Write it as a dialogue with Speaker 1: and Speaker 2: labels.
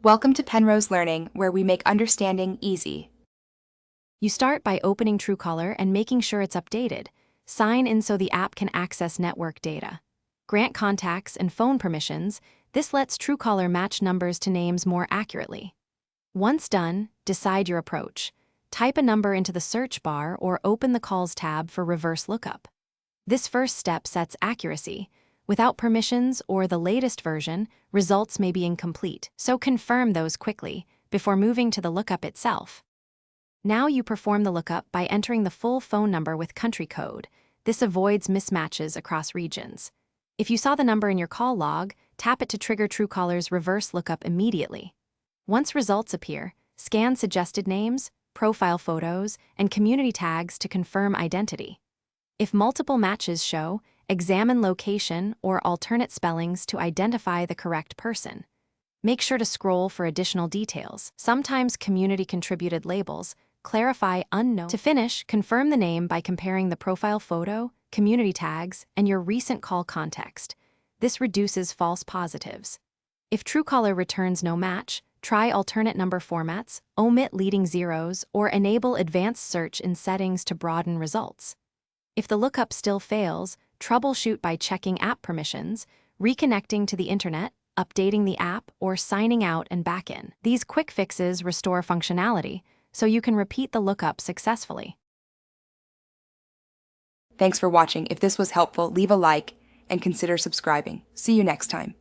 Speaker 1: Welcome to Penrose Learning, where we make understanding easy.
Speaker 2: You start by opening Truecaller and making sure it's updated. Sign in so the app can access network data. Grant contacts and phone permissions. This lets Truecaller match numbers to names more accurately. Once done, decide your approach. Type a number into the search bar or open the Calls tab for reverse lookup. This first step sets accuracy. Without permissions or the latest version, results may be incomplete, so confirm those quickly before moving to the lookup itself. Now you perform the lookup by entering the full phone number with country code. This avoids mismatches across regions. If you saw the number in your call log, tap it to trigger Truecaller's reverse lookup immediately. Once results appear, scan suggested names, profile photos, and community tags to confirm identity. If multiple matches show, examine location or alternate spellings to identify the correct person. Make sure to scroll for additional details. Sometimes community-contributed labels clarify unknown. To finish, confirm the name by comparing the profile photo, community tags, and your recent call context. This reduces false positives. If Truecaller returns no match, try alternate number formats, omit leading zeros, or enable advanced search in settings to broaden results. If the lookup still fails, troubleshoot by checking app permissions, reconnecting to the internet, updating the app, or signing out and back in. These quick fixes restore functionality, so you can repeat the lookup successfully.
Speaker 1: Thanks for watching. If this was helpful, leave a like and consider subscribing. See you next time.